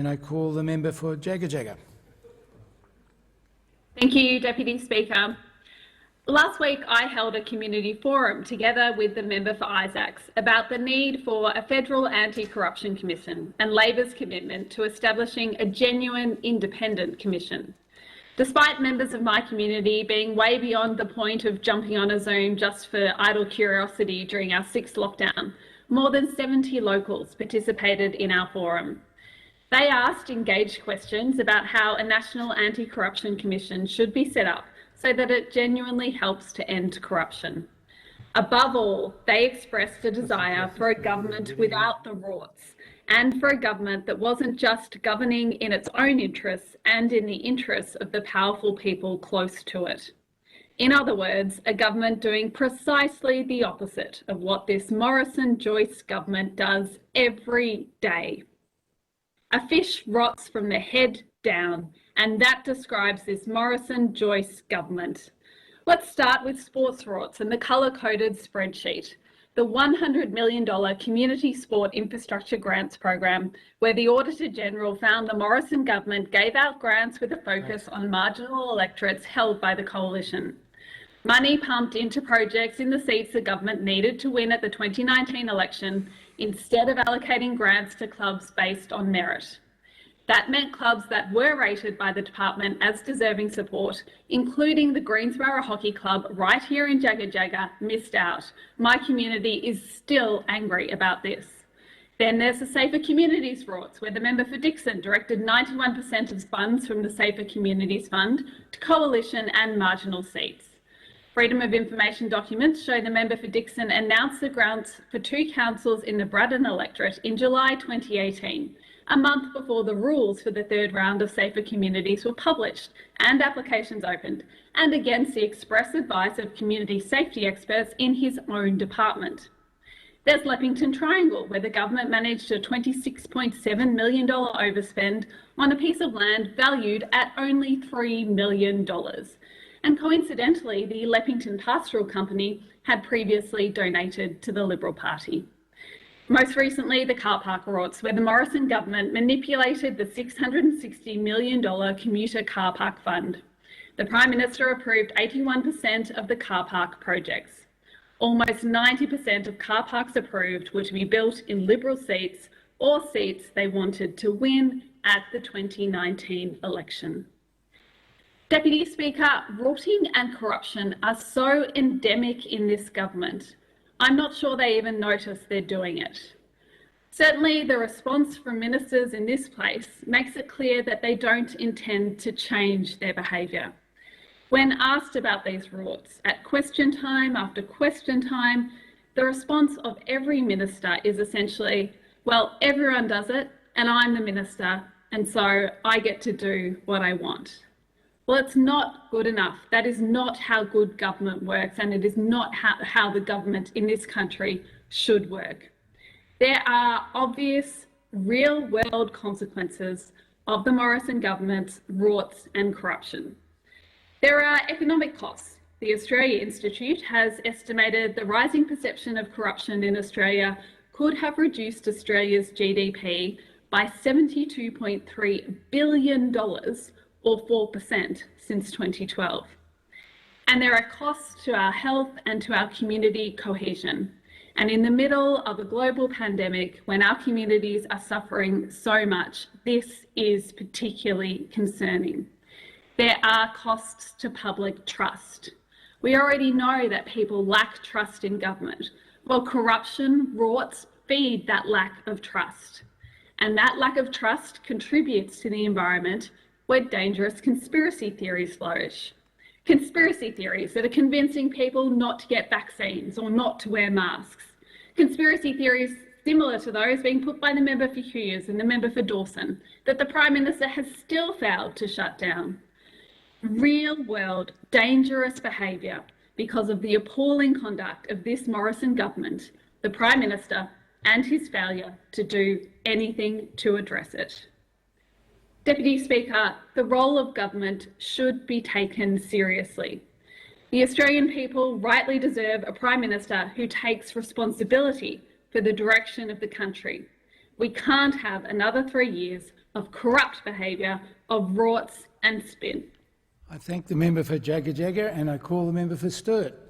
And I call the member for Jagga Jagga. Thank you, Deputy Speaker. Last week, I held a community forum together with the member for Isaacs about the need for a federal anti-corruption commission and Labor's commitment to establishing a genuine independent commission. Despite members of my community being way beyond the point of jumping on a Zoom just for idle curiosity during our 6th lockdown, more than 70 locals participated in our forum. They asked engaged questions about how a national anti-corruption commission should be set up so that it genuinely helps to end corruption. Above all, they expressed a desire for a government without the rorts and for a government that wasn't just governing in its own interests and in the interests of the powerful people close to it. In other words, a government doing precisely the opposite of what this Morrison-Joyce government does every day. A fish rots from the head down, and that describes this Morrison-Joyce government. Let's start with SportsRorts and the colour-coded spreadsheet, the $100 million Community Sport Infrastructure Grants program, where the Auditor-General found the Morrison government gave out grants with a focus on marginal electorates held by the coalition. Money pumped into projects in the seats the government needed to win at the 2019 election instead of allocating grants to clubs based on merit. That meant clubs that were rated by the department as deserving support, including the Greensborough Hockey Club right here in Jagga Jagga, missed out. My community is still angry about this. Then there's the Safer Communities Rorts, where the member for Dixon directed 91% of funds from the Safer Communities Fund to coalition and marginal seats. Freedom of Information documents show the member for Dixon announced the grants for 2 councils in the Braddon electorate in July 2018, a month before the rules for the 3rd round of Safer Communities were published and applications opened, and against the express advice of community safety experts in his own department. There's Leppington Triangle, where the government managed a $26.7 million overspend on a piece of land valued at only $3 million. And coincidentally, the Leppington Pastoral Company had previously donated to the Liberal Party. Most recently, the car park rorts, where the Morrison government manipulated the $660 million commuter car park fund. The Prime Minister approved 81% of the car park projects. Almost 90% of car parks approved were to be built in Liberal seats or seats they wanted to win at the 2019 election. Deputy Speaker, rorting and corruption are so endemic in this government, I'm not sure they even notice they're doing it. Certainly, the response from ministers in this place makes it clear that they don't intend to change their behaviour. When asked about these rorts at question time after question time, the response of every minister is essentially, well, everyone does it and I'm the minister and so I get to do what I want. Well, it's not good enough. That is not how good government works, and it is not how the government in this country should work. There are obvious, real-world consequences of the Morrison government's rorts and corruption. There are economic costs. The Australia Institute has estimated the rising perception of corruption in Australia could have reduced Australia's GDP by $72.3 billion or 4% since 2012. And there are costs to our health and to our community cohesion. And in the middle of a global pandemic, when our communities are suffering so much, this is particularly concerning. There are costs to public trust. We already know that people lack trust in government. Well, corruption, rorts, feed that lack of trust. And that lack of trust contributes to the environment where dangerous conspiracy theories flourish. Conspiracy theories that are convincing people not to get vaccines or not to wear masks. Conspiracy theories similar to those being put by the member for Hughes and the member for Dawson, that the Prime Minister has still failed to shut down. Real world, dangerous behaviour because of the appalling conduct of this Morrison government, the Prime Minister and his failure to do anything to address it. Deputy Speaker, the role of government should be taken seriously. The Australian people rightly deserve a Prime Minister who takes responsibility for the direction of the country. We can't have another 3 years of corrupt behaviour, of rorts and spin. I thank the member for Jagga Jagga and I call the member for Sturt.